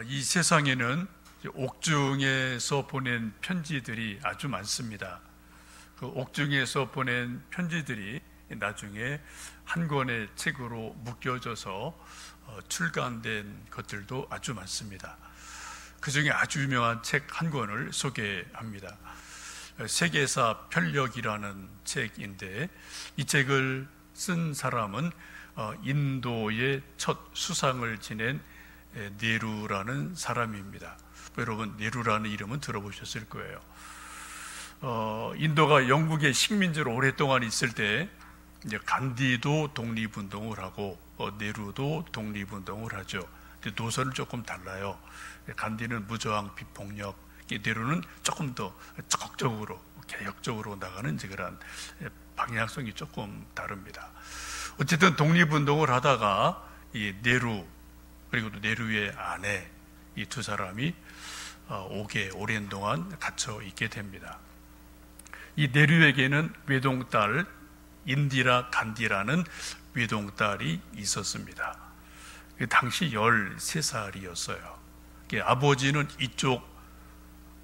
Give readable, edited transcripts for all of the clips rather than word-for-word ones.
이 세상에는 옥중에서 보낸 편지들이 아주 많습니다. 그 옥중에서 보낸 편지들이 나중에 한 권의 책으로 묶여져서 출간된 것들도 아주 많습니다. 그 중에 아주 유명한 책 한 권을 소개합니다. 세계사 편력이라는 책인데, 이 책을 쓴 사람은 인도의 첫 수상을 지낸 네루라는 사람입니다. 여러분, 네루라는 이름은 들어보셨을 거예요. 인도가 영국의 식민지로 오랫동안 있을 때 이제 간디도 독립운동을 하고 네루도 독립운동을 하죠. 근데 노선은 조금 달라요. 간디는 무저항 비폭력, 네루는 조금 더 적극적으로 개혁적으로 나가는 그런 방향성이 조금 다릅니다. 어쨌든 독립운동을 하다가 이 네루 그리고 또 네루의 아내, 이 두 사람이 오랜 동안 갇혀 있게 됩니다. 이 네루에게는 외동딸 인디라 간디라는 외동딸이 있었습니다. 당시 13살이었어요. 아버지는 이쪽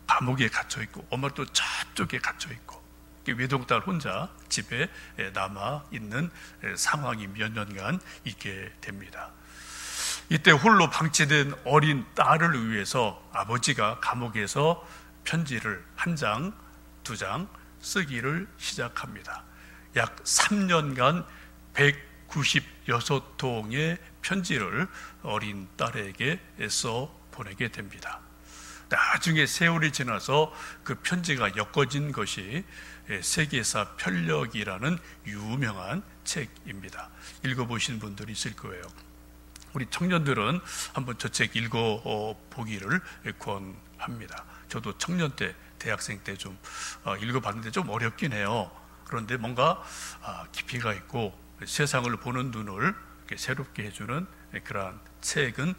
감옥에 갇혀 있고 엄마는 또 저쪽에 갇혀 있고 외동딸 혼자 집에 남아 있는 상황이 몇 년간 있게 됩니다. 이때 홀로 방치된 어린 딸을 위해서 아버지가 감옥에서 편지를 한 장, 두 장 쓰기를 시작합니다. 약 3년간 196통의 편지를 어린 딸에게 써 보내게 됩니다. 나중에 세월이 지나서 그 편지가 엮어진 것이 세계사 편력이라는 유명한 책입니다. 읽어보신 분들이 있을 거예요. 우리 청년들은 한번 저 책 읽어보기를 권합니다. 저도 청년 때, 대학생 때 좀 읽어봤는데 좀 어렵긴 해요. 그런데 뭔가 깊이가 있고 세상을 보는 눈을 새롭게 해주는 그러한 책은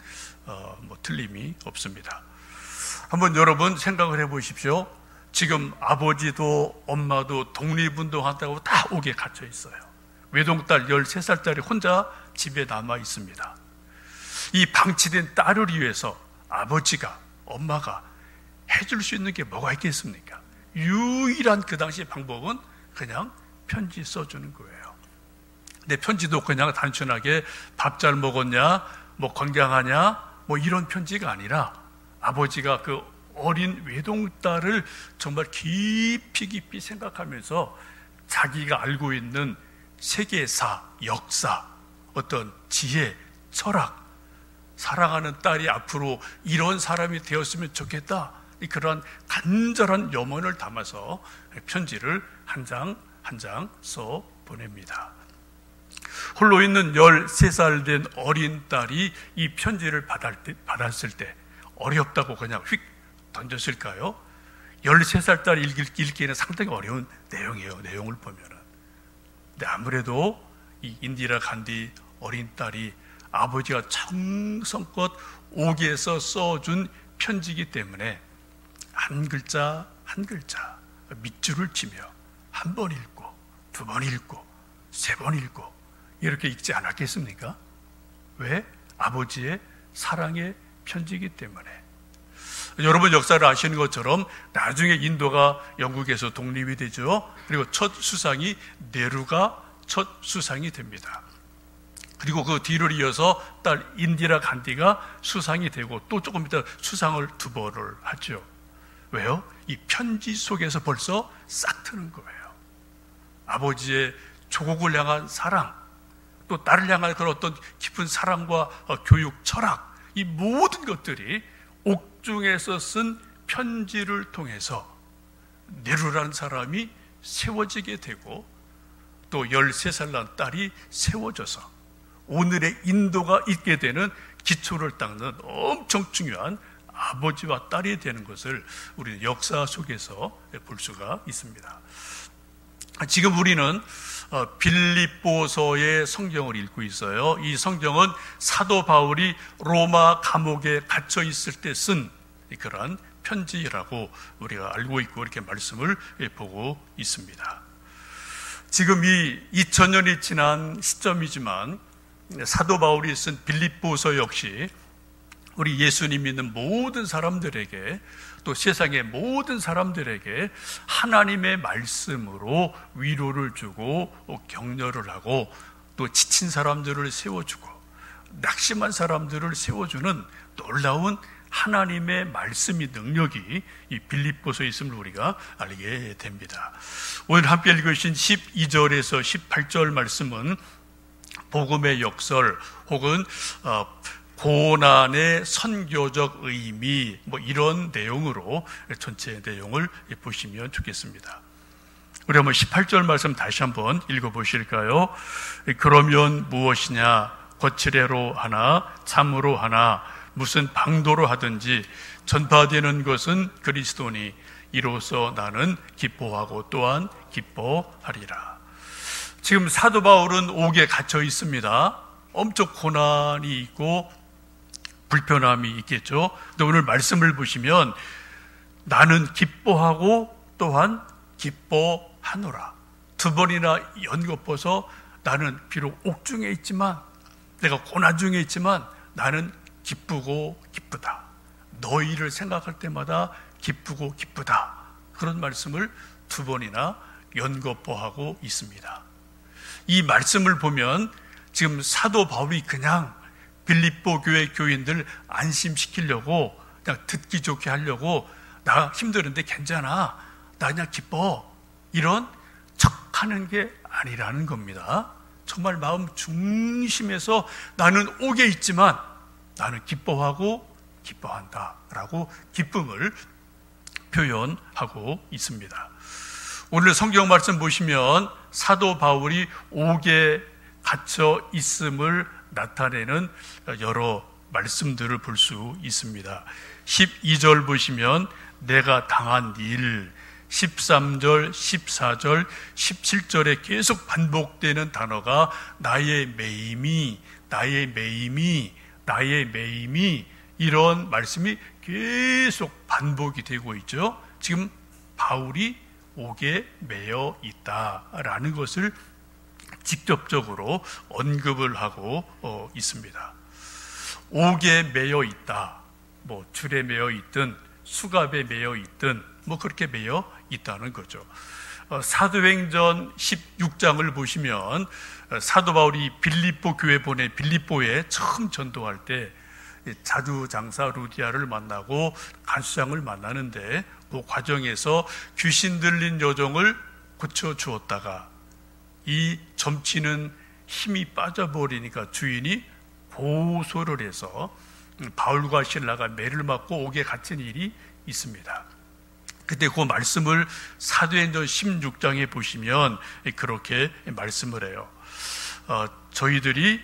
틀림이 없습니다. 한번 여러분 생각을 해보십시오. 지금 아버지도 엄마도 독립운동한다고 다 옥에 갇혀 있어요. 외동딸 13살짜리 혼자 집에 남아 있습니다. 이 방치된 딸을 위해서 아버지가, 엄마가 해줄 수 있는 게 뭐가 있겠습니까? 유일한 그 당시 방법은 그냥 편지 써주는 거예요. 근데 편지도 그냥 단순하게 밥 잘 먹었냐, 건강하냐, 이런 편지가 아니라 아버지가 그 어린 외동딸을 정말 깊이 생각하면서 자기가 알고 있는 세계사, 역사, 어떤 지혜, 철학, 사랑하는 딸이 앞으로 이런 사람이 되었으면 좋겠다, 그런 간절한 염원을 담아서 편지를 한 장 한 장 써 보냅니다. 홀로 있는 13살 된 어린 딸이 이 편지를 받았을 때 어렵다고 그냥 휙 던졌을까요? 13살 딸이 읽기에는 상당히 어려운 내용이에요. 내용을 보면은. 근데 아무래도 이 인디라 간디 어린 딸이 아버지가 정성껏 옥에서 써준 편지이기 때문에 한 글자 한 글자 밑줄을 치며 한 번 읽고, 두 번 읽고, 세 번 읽고 이렇게 읽지 않았겠습니까? 왜? 아버지의 사랑의 편지이기 때문에. 여러분 역사를 아시는 것처럼 나중에 인도가 영국에서 독립이 되죠. 그리고 첫 수상이 네루가 첫 수상이 됩니다. 그리고 그 뒤를 이어서 딸 인디라 간디가 수상이 되고 또 조금 이따 수상을 두 번을 하죠. 왜요? 이 편지 속에서 벌써 싹 트는 거예요. 아버지의 조국을 향한 사랑, 또 딸을 향한 그런 어떤 깊은 사랑과 교육, 철학, 이 모든 것들이 옥중에서 쓴 편지를 통해서 네루라는 사람이 세워지게 되고 또 13살 난 딸이 세워져서 오늘의 인도가 있게 되는 기초를 닦는 엄청 중요한 아버지와 딸이 되는 것을 우리는 역사 속에서 볼 수가 있습니다. 지금 우리는 빌립보서의 성경을 읽고 있어요. 이 성경은 사도 바울이 로마 감옥에 갇혀 있을 때 쓴 그러한 편지라고 우리가 알고 있고 이렇게 말씀을 보고 있습니다. 지금 이 2000년이 지난 시점이지만 사도 바울이 쓴 빌립보서 역시 우리 예수님 믿는 모든 사람들에게, 또 세상의 모든 사람들에게 하나님의 말씀으로 위로를 주고 격려를 하고, 또 지친 사람들을 세워주고 낙심한 사람들을 세워주는 놀라운 하나님의 말씀이 능력이 이 빌립보서에 있음을 우리가 알게 됩니다. 오늘 함께 읽으신 12절에서 18절 말씀은 복음의 역설 혹은 고난의 선교적 의미, 이런 내용으로 전체 내용을 보시면 좋겠습니다. 우리 한번 18절 말씀 다시 한번 읽어보실까요? 그러면 무엇이냐? 거칠애로 하나 참으로 하나 무슨 방도로 하든지 전파되는 것은 그리스도니 이로써 나는 기뻐하고 또한 기뻐하리라. 지금 사도 바울은 옥에 갇혀 있습니다. 엄청 고난이 있고 불편함이 있겠죠. 근데 오늘 말씀을 보시면 나는 기뻐하고 또한 기뻐하노라. 두 번이나 연거쳐서 나는 비록 옥중에 있지만, 내가 고난 중에 있지만 나는 기쁘고 기쁘다. 너희를 생각할 때마다 기쁘고 기쁘다. 그런 말씀을 두 번이나 연거포하고 있습니다. 이 말씀을 보면 지금 사도 바울이 그냥 빌립보 교회 교인들 안심시키려고, 그냥 듣기 좋게 하려고, 나 힘드는데 괜찮아, 나 그냥 기뻐, 이런 척하는 게 아니라는 겁니다. 정말 마음 중심에서 나는 옥에 있지만 나는 기뻐하고 기뻐한다 라고 기쁨을 표현하고 있습니다. 오늘 성경 말씀 보시면 사도 바울이 옥에 갇혀 있음을 나타내는 여러 말씀들을 볼 수 있습니다. 12절 보시면 내가 당한 일, 13절, 14절, 17절에 계속 반복되는 단어가 나의 매임이, 나의 매임이, 나의 매임이, 이런 말씀이 계속 반복이 되고 있죠. 지금 바울이 옥에 매여 있다라는 것을 직접적으로 언급을 하고 있습니다. 옥에 매여 있다, 줄에 매여 있든 수갑에 매여 있든 그렇게 매여 있다는 거죠. 사도행전 16장을 보시면 사도 바울이 빌립보 교회 보내 빌립보에 처음 전도할 때 자주장사 루디아를 만나고 간수장을 만나는데 그 과정에서 귀신 들린 여종을 고쳐주었다가 이 점치는 힘이 빠져버리니까 주인이 고소를 해서 바울과 실라가 매를 맞고 옥에 갇힌 일이 있습니다. 그때 그 말씀을 사도행전 16장에 보시면 그렇게 말씀을 해요. 저희들이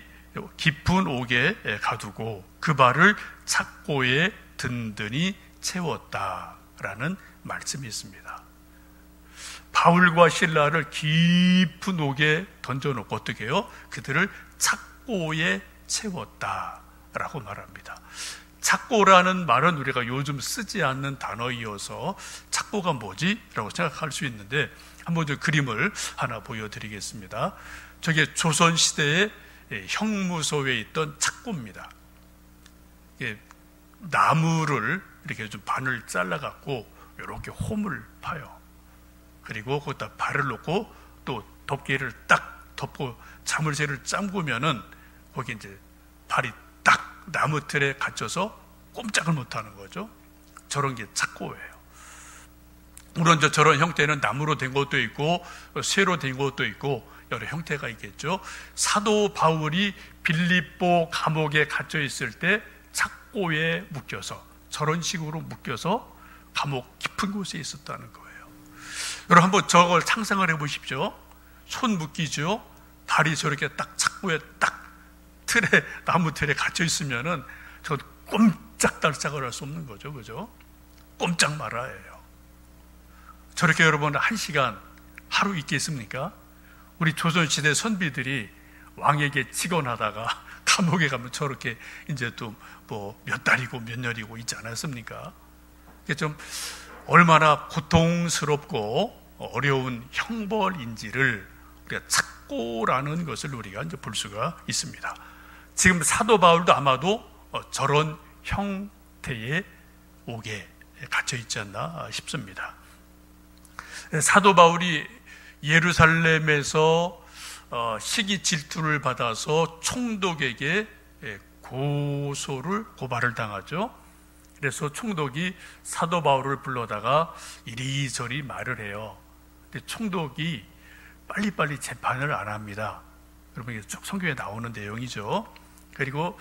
깊은 옥에 가두고 그 발을 착고에 든든히 채웠다라는 말씀이 있습니다. 바울과 실라를 깊은 옥에 던져놓고 어떻게 해요? 그들을 착고에 채웠다라고 말합니다. 착고라는 말은 우리가 요즘 쓰지 않는 단어이어서 착고가 뭐지? 라고 생각할 수 있는데 한번 저 그림을 하나 보여드리겠습니다. 저게 조선시대의 형무소에 있던 착고입니다. 나무를 이렇게 좀 반을 잘라갖고 이렇게 홈을 파요. 그리고 거기다 발을 놓고 또 덮개를 딱 덮고 자물쇠를 잠그면은 거기 이제 발이 딱 나무 틀에 갇혀서 꼼짝을 못하는 거죠. 저런 게 착고예요. 물론 저런 형태는 나무로 된 것도 있고 쇠로 된 것도 있고 여러 형태가 있겠죠. 사도 바울이 빌립보 감옥에 갇혀 있을 때 착고에 묶여서, 저런 식으로 묶여서 감옥 깊은 곳에 있었다는 거예요. 여러분 한번 저걸 상상을 해보십시오. 손 묶이죠. 발이 저렇게 딱 착고에 딱 틀에, 나무 틀에 갇혀 있으면은 저 꼼짝달싹을 할 수 없는 거죠. 그죠? 꼼짝 말아야 해요. 저렇게 여러분 1시간 하루 있겠습니까? 우리 조선시대 선비들이 왕에게 직언하다가 감옥에 가면 저렇게 이제 또 몇 달이고 몇 년이고 있지 않았습니까? 이게 좀 얼마나 고통스럽고 어려운 형벌인지를 우리가 착고라는 것을 우리가 이제 볼 수가 있습니다. 지금 사도 바울도 아마도 저런 형태의 옥에 갇혀 있지 않나 싶습니다. 사도 바울이 예루살렘에서 시기 질투를 받아서 총독에게 고발을 당하죠. 그래서 총독이 사도 바울을 불러다가 이리저리 말을 해요. 근데 총독이 빨리빨리 재판을 안 합니다. 여러분, 이게 성경에 나오는 내용이죠. 그리고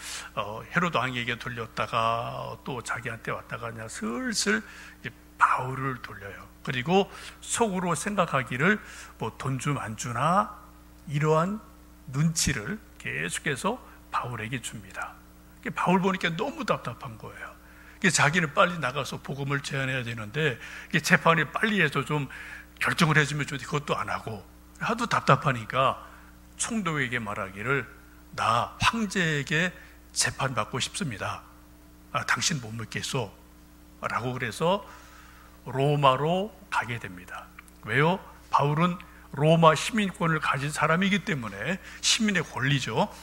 헤로드 왕에게 돌렸다가 또 자기한테 왔다가 그냥 슬슬 바울을 돌려요. 그리고 속으로 생각하기를 뭐 돈 좀 안 주나, 이러한 눈치를 계속해서 바울에게 줍니다. 바울 보니까 너무 답답한 거예요. 자기는 빨리 나가서 복음을 제안해야 되는데 재판이 빨리 해서 좀 결정을 해주면 좋지, 그것도 안 하고 하도 답답하니까 총독에게 말하기를, 나 황제에게 재판받고 싶습니다. 당신 못 믿겠소? 라고 그래서 로마로 가게 됩니다. 왜요? 바울은 로마 시민권을 가진 사람이기 때문에 시민의 권리죠.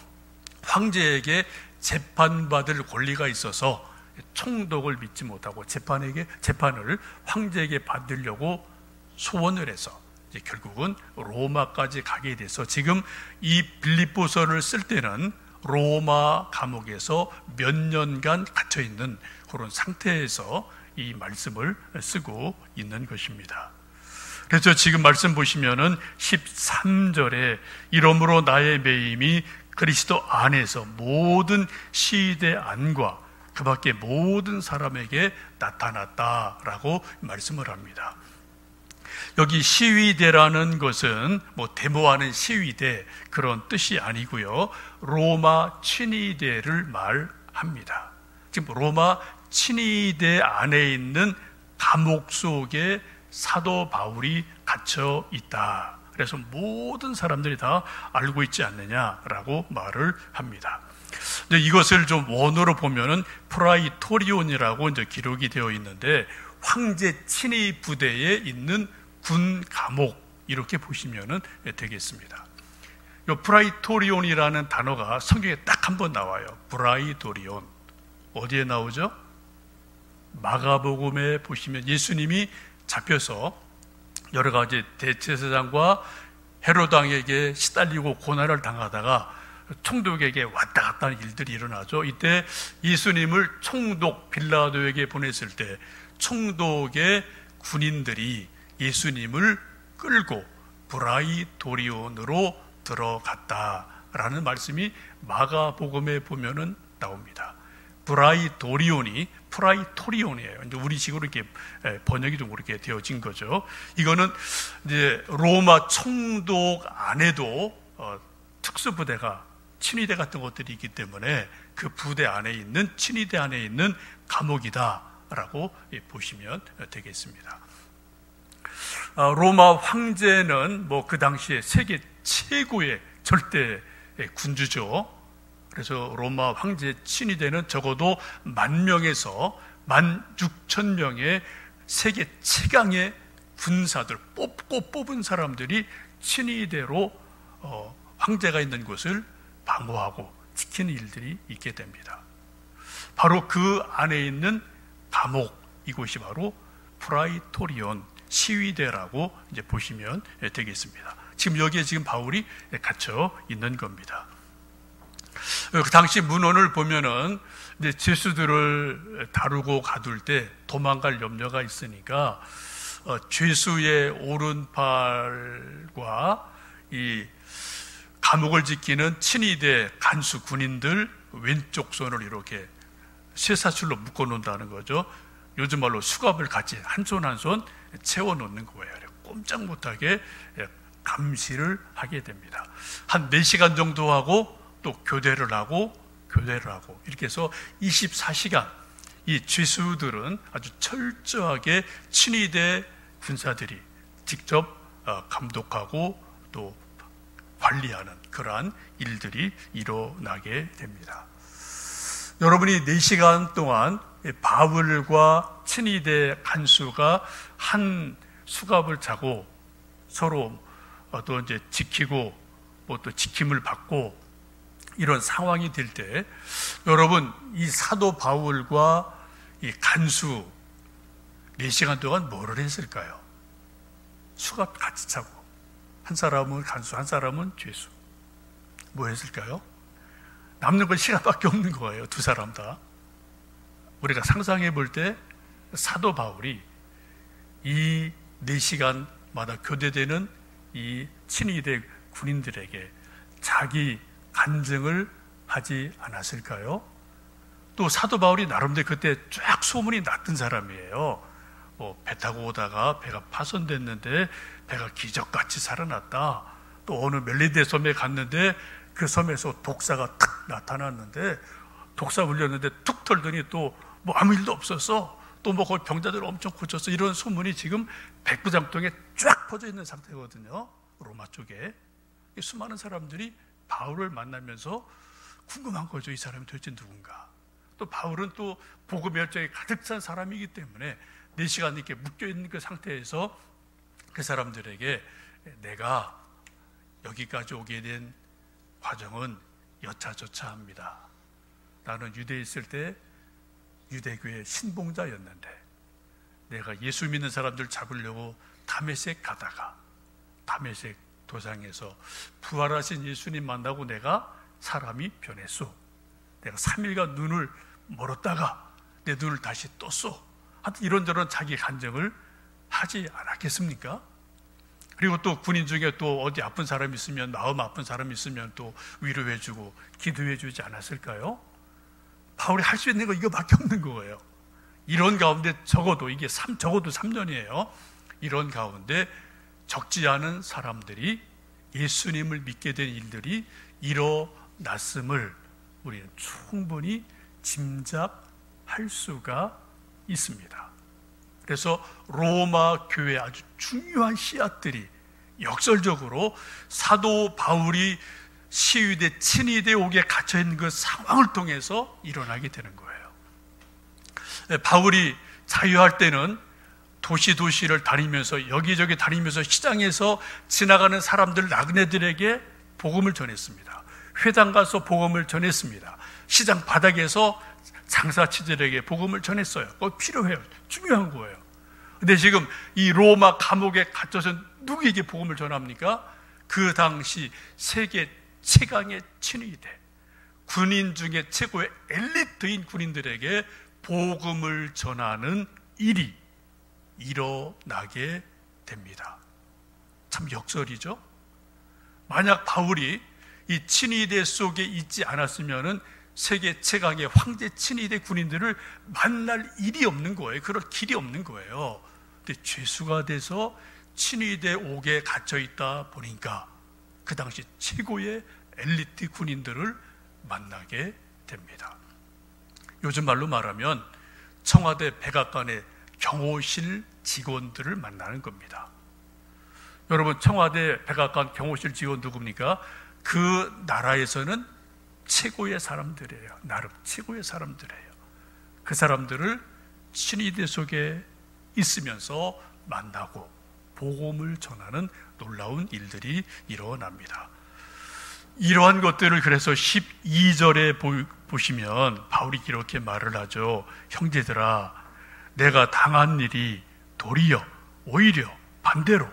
황제에게 재판받을 권리가 있어서 총독을 믿지 못하고 재판을 황제에게 받으려고 소원을 해서 이제 결국은 로마까지 가게 돼서 지금 이 빌립보서를 쓸 때는 로마 감옥에서 몇 년간 갇혀 있는 그런 상태에서 이 말씀을 쓰고 있는 것입니다. 그래서 지금 말씀 보시면은 13절에 이러므로 나의 매임이 그리스도 안에서 모든 시대 안과 그 밖에 모든 사람에게 나타났다라고 말씀을 합니다. 여기 시위대라는 것은 뭐 데모하는 시위대 그런 뜻이 아니고요, 로마 친위대를 말합니다. 지금 로마 친위대 안에 있는 감옥 속에 사도 바울이 갇혀 있다. 그래서 모든 사람들이 다 알고 있지 않느냐라고 말을 합니다. 이것을 좀 원어로 보면은 프라이토리온이라고 이제 기록이 되어 있는데, 황제 친위 부대에 있는 군 감옥, 이렇게 보시면은 되겠습니다. 이 프라이토리온이라는 단어가 성경에 딱 한 번 나와요. 프라이토리온. 어디에 나오죠? 마가복음에 보시면 예수님이 잡혀서 여러 가지 대제사장과 헤로드 왕에게 시달리고 고난을 당하다가 총독에게 왔다 갔다 하는 일들이 일어나죠. 이때 예수님을 총독 빌라도에게 보냈을 때 총독의 군인들이 예수님을 끌고 브라이토리온으로 들어갔다라는 말씀이 마가복음에 보면은 나옵니다. 브라이토리온이 프라이토리온이에요. 이제 우리식으로 이렇게 번역이 좀 그렇게 되어진 거죠. 이거는 이제 로마 총독 안에도 특수부대가 친위대 같은 것들이 있기 때문에 그 부대 안에 있는, 친위대 안에 있는 감옥이다라고 보시면 되겠습니다. 로마 황제는 뭐 그 당시에 세계 최고의 절대 군주죠. 그래서 로마 황제 친위대는 적어도 10,000명에서 16,000명의 세계 최강의 군사들, 뽑은 사람들이 친위대로 황제가 있는 곳을 방어하고 지키는 일들이 있게 됩니다. 바로 그 안에 있는 감옥, 이곳이 바로 프라이토리온 시위대라고 이제 보시면 되겠습니다. 지금 여기에 지금 바울이 갇혀 있는 겁니다. 그 당시 문헌을 보면은 이제 죄수들을 다루고 가둘 때 도망갈 염려가 있으니까 죄수의 오른팔과 이 감옥을 지키는 친위대 간수 군인들 왼쪽 손을 이렇게 쇠사슬로 묶어 놓는다는 거죠. 요즘 말로 수갑을 같이 한 손 한 손 채워 놓는 거예요. 꼼짝 못하게 감시를 하게 됩니다. 한 4시간 정도 하고 또 교대를 하고 이렇게 해서 24시간 이 죄수들은 아주 철저하게 친위대 군사들이 직접 감독하고 또 관리하는 그러한 일들이 일어나게 됩니다. 여러분이 4시간 동안 바울과 친위대 간수가 한 수갑을 차고 서로 또 이제 지키고 뭐 또 지킴을 받고 이런 상황이 될 때 여러분 이 사도 바울과 이 간수 4시간 동안 뭐를 했을까요? 수갑 같이 차고 한 사람은 간수, 한 사람은 죄수. 뭐 했을까요? 남는 건 시간밖에 없는 거예요. 두 사람 다. 우리가 상상해 볼 때 사도 바울이 이 4시간마다 교대되는 이 친위대 군인들에게 자기 간증을 하지 않았을까요? 또 사도 바울이 나름대로 그때 쫙 소문이 났던 사람이에요. 배 타고 오다가 배가 파손됐는데 배가 기적같이 살아났다. 또 어느 멜리데 섬에 갔는데 그 섬에서 독사가 탁 나타났는데 독사 물렸는데 툭 털더니 또 뭐 아무 일도 없었어. 또 뭐 거기 병자들 엄청 고쳤어. 이런 소문이 지금 백부장통에 쫙 퍼져 있는 상태거든요. 로마 쪽에. 수많은 사람들이 바울을 만나면서 궁금한 거죠. 이 사람이 도대체 누군가. 또 바울은 또 복음의 열정이 가득 찬 사람이기 때문에 4시간 이렇게 묶여있는 그 상태에서 그 사람들에게 내가 여기까지 오게 된 과정은 여차저차합니다. 나는 유대에 있을 때 유대교의 신봉자였는데 내가 예수 믿는 사람들 잡으려고 다메섹 가다가 다메섹 도상에서 부활하신 예수님 만나고 내가 사람이 변했소. 내가 3일간 눈을 멀었다가 내 눈을 다시 떴소. 하여튼 이런저런 자기 간증을 하지 않았겠습니까? 그리고 또 군인 중에 또 어디 아픈 사람이 있으면, 마음 아픈 사람이 있으면 또 위로해주고 기도해주지 않았을까요? 바울이 할 수 있는 거 이거밖에 없는 거예요. 이런 가운데 적어도 이게 적어도 3년이에요. 이런 가운데 적지 않은 사람들이 예수님을 믿게 된 일들이 일어났음을 우리는 충분히 짐작할 수가 있습니다. 그래서 로마 교회의 아주 중요한 씨앗들이 역설적으로 사도 바울이 시위대, 친위대 옥에 갇혀있는 그 상황을 통해서 일어나게 되는 거예요. 바울이 자유할 때는 도시를 다니면서 여기저기 다니면서 시장에서 지나가는 사람들, 나그네들에게 복음을 전했습니다. 회당 가서 복음을 전했습니다. 시장 바닥에서 장사치들에게 복음을 전했어요. 그거 필요해요. 중요한 거예요. 근데 지금 이 로마 감옥에 갇혀서 누구에게 복음을 전합니까? 그 당시 세계 최강의 친위대, 군인 중에 최고의 엘리트인 군인들에게 복음을 전하는 일이 일어나게 됩니다. 참 역설이죠. 만약 바울이 이 친위대 속에 있지 않았으면은 세계 최강의 황제 친위대 군인들을 만날 일이 없는 거예요. 그럴 길이 없는 거예요. 근데 죄수가 돼서 친위대 옥에 갇혀 있다 보니까 그 당시 최고의 엘리트 군인들을 만나게 됩니다. 요즘 말로 말하면 청와대 백악관의 경호실 직원들을 만나는 겁니다. 여러분, 청와대 백악관 경호실 직원 누굽니까? 그 나라에서는 최고의 사람들이에요. 나름 최고의 사람들이에요. 그 사람들을 친위대 속에 있으면서 만나고 복음을 전하는 놀라운 일들이 일어납니다. 이러한 것들을 그래서 12절에 보시면 바울이 이렇게 말을 하죠. 형제들아, 내가 당한 일이 도리어 오히려 반대로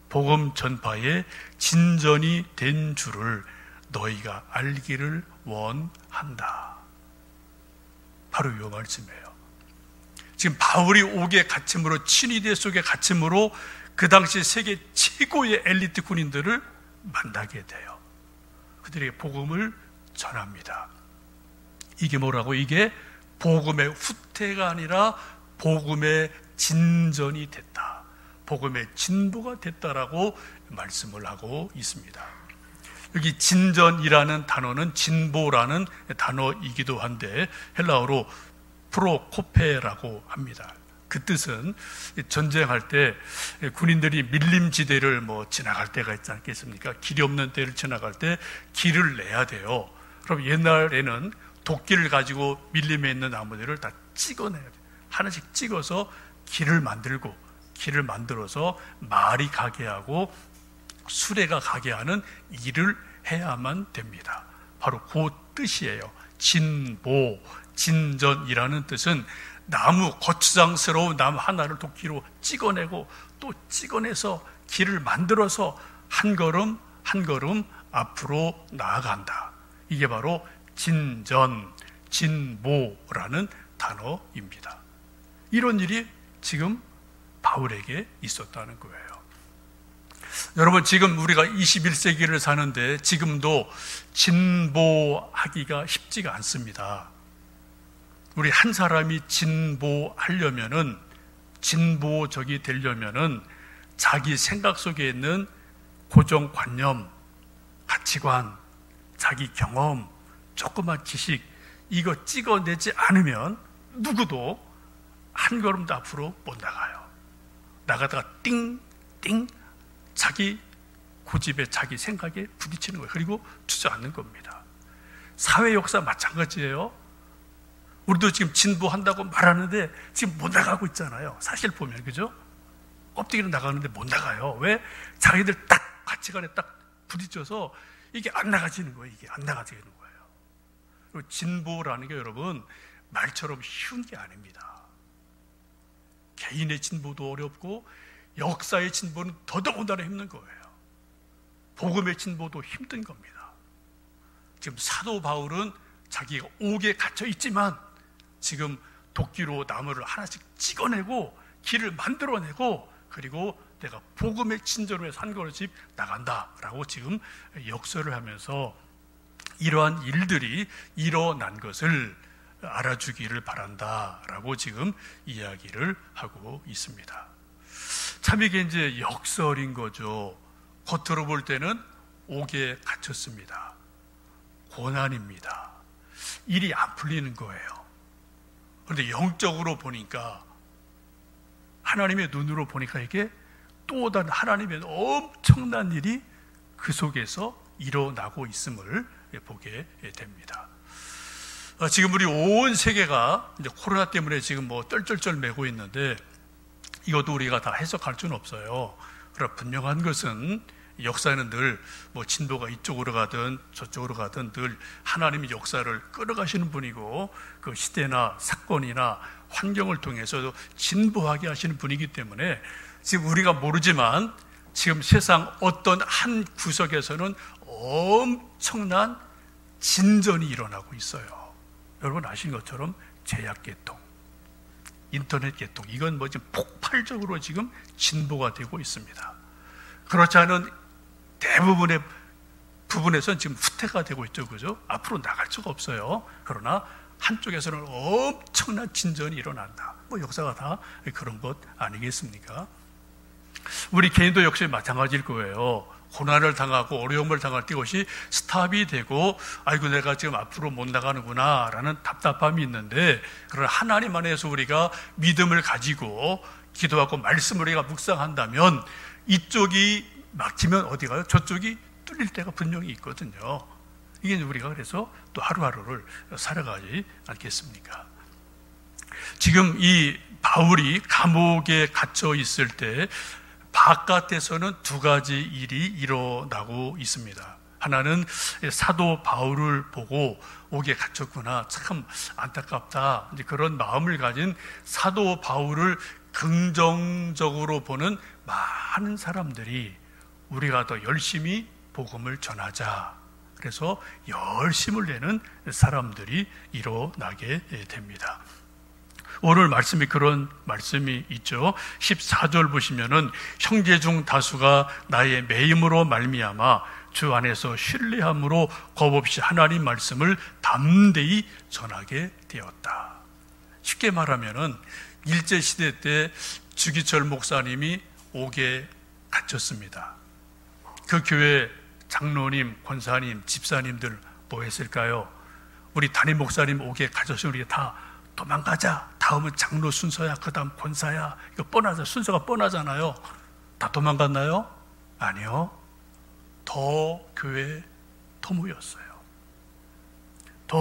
복음 전파에 진전이 된 줄을 너희가 알기를 원한다. 바로 이 말씀이에요. 지금 바울이 옥에 갇힘으로, 친위대 속에 갇힘으로 그 당시 세계 최고의 엘리트 군인들을 만나게 돼요. 그들에게 복음을 전합니다. 이게 뭐라고? 이게 복음의 후퇴가 아니라 복음의 진전이 됐다. 복음의 진보가 됐다라고 말씀을 하고 있습니다. 여기 진전이라는 단어는 진보라는 단어이기도 한데 헬라어로 프로코페라고 합니다. 그 뜻은 전쟁할 때 군인들이 밀림지대를 지나갈 때가 있지 않겠습니까? 길이 없는 데를 지나갈 때 길을 내야 돼요. 그럼 옛날에는 도끼를 가지고 밀림에 있는 나무들을 다 찍어내야 돼요. 하나씩 찍어서 길을 만들고, 길을 만들어서 말이 가게 하고 수레가 가게 하는 일을 해야만 됩니다. 바로 그 뜻이에요. 진보, 진전이라는 뜻은 나무, 거추장스러운 나무 하나를 도끼로 찍어내고 또 찍어내서 길을 만들어서 한 걸음 한 걸음 앞으로 나아간다. 이게 바로 진전, 진보라는 단어입니다. 이런 일이 지금 바울에게 있었다는 거예요. 여러분, 지금 우리가 21세기를 사는데 지금도 진보하기가 쉽지가 않습니다. 우리 한 사람이 진보하려면은, 진보적이 되려면은 자기 생각 속에 있는 고정관념, 가치관, 자기 경험, 조그만 지식, 이거 찍어내지 않으면 누구도 한 걸음도 앞으로 못 나가요. 나가다가 띵띵 자기 고집에, 자기 생각에 부딪히는 거예요. 그리고 주저앉는 겁니다. 사회 역사 마찬가지예요. 우리도 지금 진보한다고 말하는데 지금 못 나가고 있잖아요. 사실 보면, 그죠? 껍데기는 나가는데 못 나가요. 왜? 자기들 딱 가치관에 딱 부딪혀서 이게 안 나가지는 거예요. 이게 안 나가지는 거예요. 그리고 진보라는 게 여러분 말처럼 쉬운 게 아닙니다. 개인의 진보도 어렵고 역사의 진보는 더더군다나 힘든 거예요. 복음의 진보도 힘든 겁니다. 지금 사도 바울은 자기가 옥에 갇혀 있지만 지금 도끼로 나무를 하나씩 찍어내고 길을 만들어내고, 그리고 내가 복음의 친절로 해서 한 걸음씩 나간다라고 지금 역설을 하면서 이러한 일들이 일어난 것을 알아주기를 바란다라고 지금 이야기를 하고 있습니다. 참 이게 이제 역설인 거죠. 겉으로 볼 때는 옥에 갇혔습니다. 고난입니다. 일이 안 풀리는 거예요. 그런데 영적으로 보니까, 하나님의 눈으로 보니까 이게 또 다른 하나님의 엄청난 일이 그 속에서 일어나고 있음을 보게 됩니다. 지금 우리 온 세계가 이제 코로나 때문에 지금 뭐 쩔쩔쩔 매고 있는데 이것도 우리가 다 해석할 수는 없어요. 그러나 분명한 것은 역사는 늘 뭐 진보가 이쪽으로 가든 저쪽으로 가든 늘 하나님의 역사를 끌어가시는 분이고, 그 시대나 사건이나 환경을 통해서도 진보하게 하시는 분이기 때문에 지금 우리가 모르지만 지금 세상 어떤 한 구석에서는 엄청난 진전이 일어나고 있어요. 여러분 아시는 것처럼 제약 개통, 인터넷 개통, 이건 뭐 지금 폭발적으로 지금 진보가 되고 있습니다. 그렇지 않은 대부분의 부분에서는 지금 후퇴가 되고 있죠. 그죠? 앞으로 나갈 수가 없어요. 그러나 한쪽에서는 엄청난 진전이 일어난다. 뭐 역사가 다 그런 것 아니겠습니까? 우리 개인도 역시 마찬가지일 거예요. 고난을 당하고 어려움을 당할 때 이것이 스탑이 되고, 아이고 내가 지금 앞으로 못 나가는구나 라는 답답함이 있는데, 그러나 하나님 안에서 우리가 믿음을 가지고 기도하고 말씀을 우리가 묵상한다면 이쪽이 막히면 어디 가요? 저쪽이 뚫릴 때가 분명히 있거든요. 이게 우리가 그래서 또 하루하루를 살아가지 않겠습니까? 지금 이 바울이 감옥에 갇혀 있을 때 바깥에서는 두 가지 일이 일어나고 있습니다. 하나는 사도 바울을 보고 옥에 갇혔구나, 참 안타깝다, 이제 그런 마음을 가진 사도 바울을 긍정적으로 보는 많은 사람들이 우리가 더 열심히 복음을 전하자, 그래서 열심을 내는 사람들이 일어나게 됩니다. 오늘 말씀이 그런 말씀이 있죠. 14절 보시면은 형제 중 다수가 나의 매임으로 말미암아 주 안에서 신뢰함으로 겁없이 하나님 말씀을 담대히 전하게 되었다. 쉽게 말하면은 일제시대 때 주기철 목사님이 옥에 갇혔습니다. 그 교회 장로님, 권사님, 집사님들 뭐 했을까요? 우리 담임 목사님 옥에 갇혔으면 우리 다 도망가자, 다음은 장로 순서야, 그 다음 권사야, 이거 뻔하죠. 순서가 뻔하잖아요. 다 도망갔나요? 아니요. 더 교회에 더 모였어요. 더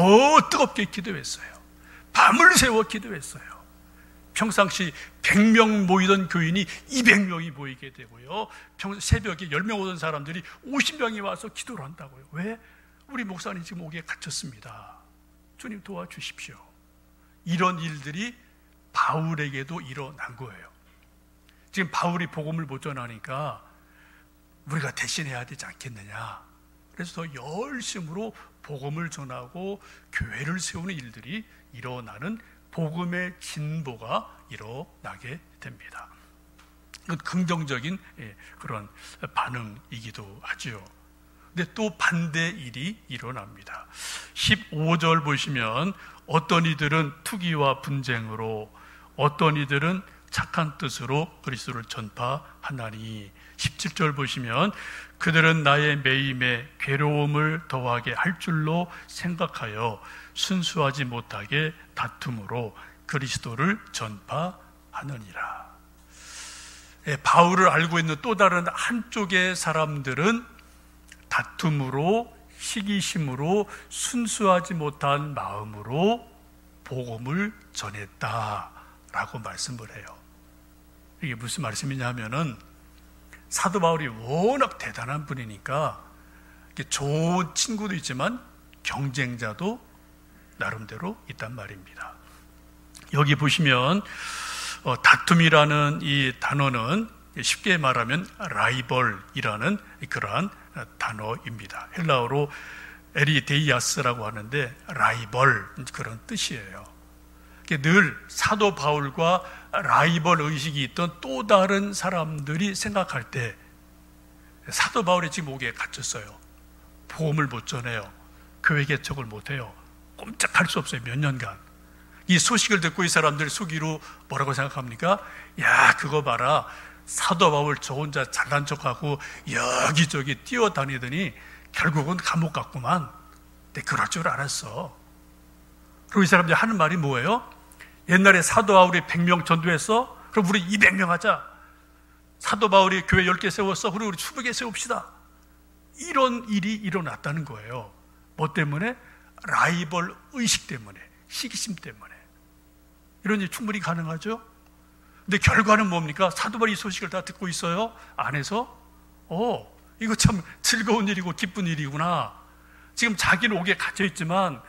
뜨겁게 기도했어요. 밤을 새워 기도했어요. 평상시 100명 모이던 교인이 200명이 모이게 되고요. 새벽에 10명 오던 사람들이 50명이 와서 기도를 한다고요. 왜? 우리 목사님 지금 옥에 갇혔습니다. 주님 도와주십시오. 이런 일들이 바울에게도 일어난 거예요. 지금 바울이 복음을 못 전하니까 우리가 대신해야 되지 않겠느냐. 그래서 더 열심으로 복음을 전하고 교회를 세우는 일들이 일어나는 복음의 진보가 일어나게 됩니다. 이건 긍정적인 그런 반응이기도 하죠. 근데 또 반대 일이 일어납니다. 15절 보시면 어떤 이들은 투기와 분쟁으로, 어떤 이들은 착한 뜻으로 그리스도를 전파하나니. 17절 보시면 그들은 나의 매임에 괴로움을 더하게 할 줄로 생각하여 순수하지 못하게 다툼으로 그리스도를 전파하느니라. 바울을 알고 있는 또 다른 한쪽의 사람들은 다툼으로, 시기심으로, 순수하지 못한 마음으로 복음을 전했다라고 말씀을 해요. 이게 무슨 말씀이냐면은 사도 바울이 워낙 대단한 분이니까 좋은 친구도 있지만 경쟁자도 나름대로 있단 말입니다. 여기 보시면 다툼이라는 이 단어는 쉽게 말하면 라이벌이라는 그러한 단어입니다. 헬라어로 에리데이아스라고 하는데 라이벌 그런 뜻이에요. 늘 사도 바울과 라이벌 의식이 있던 또 다른 사람들이 생각할 때 사도 바울이 지금 옥에 갇혔어요. 복음을 못 전해요. 교회 개척을 못 해요. 꼼짝할 수 없어요. 몇 년간. 이 소식을 듣고 이 사람들 속이로 뭐라고 생각합니까? 야, 그거 봐라. 사도 바울 저 혼자 잘난 척하고 여기저기 뛰어다니더니 결국은 감옥 갔구만. 근데 그럴 줄 알았어. 그리고 이 사람들이 하는 말이 뭐예요? 옛날에 사도 바울이 100명 전도했어? 그럼 우리 200명 하자. 사도 바울이 교회 10개 세웠어? 그럼 우리 20개 세웁시다. 이런 일이 일어났다는 거예요. 뭐 때문에? 라이벌 의식 때문에, 시기심 때문에. 이런 일이 충분히 가능하죠? 근데 결과는 뭡니까? 사도 바울이 이 소식을 다 듣고 있어요? 안에서? 이거 참 즐거운 일이고 기쁜 일이구나. 지금 자기는 옥에 갇혀있지만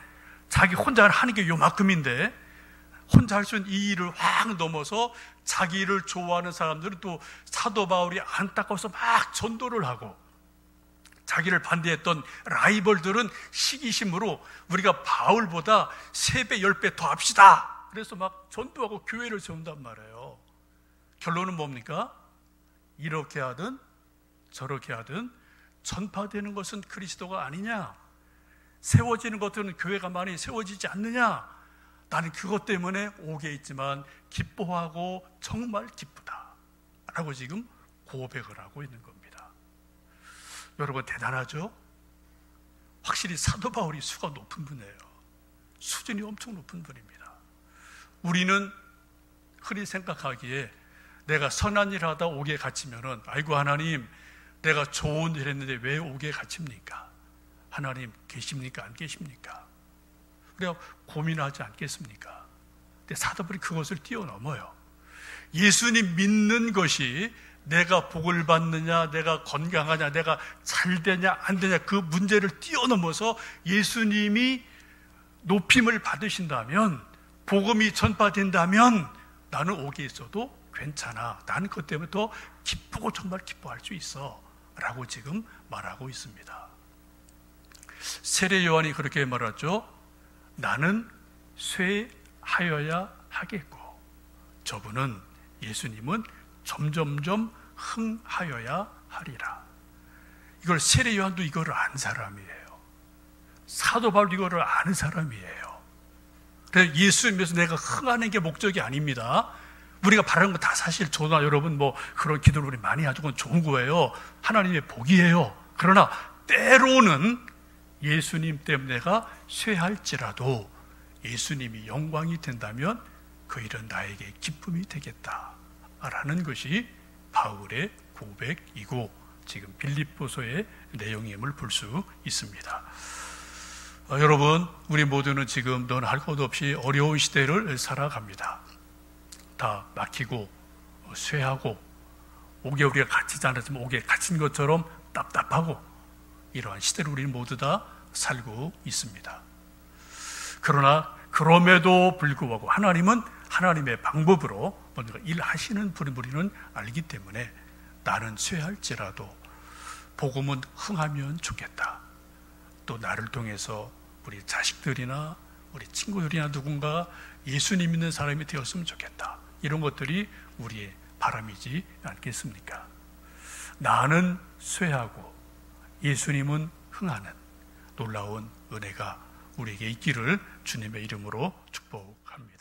자기 혼자 하는 게 요만큼인데 혼자 할 수 있는 이 일을 확 넘어서 자기를 좋아하는 사람들은 또 사도 바울이 안타까워서 막 전도를 하고, 자기를 반대했던 라이벌들은 시기심으로 우리가 바울보다 3배, 10배 더 합시다. 그래서 막 전도하고 교회를 세운단 말이에요. 결론은 뭡니까? 이렇게 하든 저렇게 하든 전파되는 것은 그리스도가 아니냐? 세워지는 것들은 교회가 많이 세워지지 않느냐? 나는 그것 때문에 옥에 있지만 기뻐하고 정말 기쁘다 라고 지금 고백을 하고 있는 겁니다. 여러분 대단하죠? 확실히 사도 바울이 수가 높은 분이에요. 수준이 엄청 높은 분입니다. 우리는 흔히 생각하기에 내가 선한 일 하다 옥에 갇히면은 아이고 하나님, 내가 좋은 일 했는데 왜 옥에 갇힙니까? 하나님 계십니까? 안 계십니까? 우리가 고민하지 않겠습니까? 근데 사도 바울이 그것을 뛰어넘어요. 예수님 믿는 것이 내가 복을 받느냐, 내가 건강하냐, 내가 잘 되냐 안 되냐 그 문제를 뛰어넘어서 예수님이 높임을 받으신다면, 복음이 전파된다면 나는 옥에 있어도 괜찮아. 나는 그것 때문에 더 기쁘고 정말 기뻐할 수 있어 라고 지금 말하고 있습니다. 세례 요한이 그렇게 말하죠. 나는 쇠하여야 하겠고 저분은, 예수님은 점점점 흥하여야 하리라. 이걸 세례 요한도 이거를 아는 사람이에요. 사도 바울도 이거를 아는 사람이에요. 그래서 예수님에서 내가 흥하는 게 목적이 아닙니다. 우리가 바라는 거 다 사실 저나 여러분 뭐 그런 기도를 우리 많이 하죠. 그건 좋은 거예요. 하나님의 복이에요. 그러나 때로는 예수님 때문에 내가 쇠할지라도 예수님이 영광이 된다면 그 일은 나에게 기쁨이 되겠다라는 것이 바울의 고백이고 지금 빌립보서의 내용임을 볼 수 있습니다. 여러분, 우리 모두는 지금 넌 할 것 없이 어려운 시대를 살아갑니다. 다 막히고 쇠하고 옥에 우리가 갇히지 않았지만 옥에 갇힌 것처럼 답답하고 이러한 시대를 우리는 모두 다 살고 있습니다. 그러나 그럼에도 불구하고 하나님은 하나님의 방법으로 뭔가 일하시는 분을 우리는 알기 때문에 나는 쇠할지라도 복음은 흥하면 좋겠다. 또 나를 통해서 우리 자식들이나 우리 친구들이나 누군가 예수님 믿는 사람이 되었으면 좋겠다. 이런 것들이 우리의 바람이지 않겠습니까? 나는 쇠하고 예수님은 흥하는 놀라운 은혜가 우리에게 있기를 주님의 이름으로 축복합니다.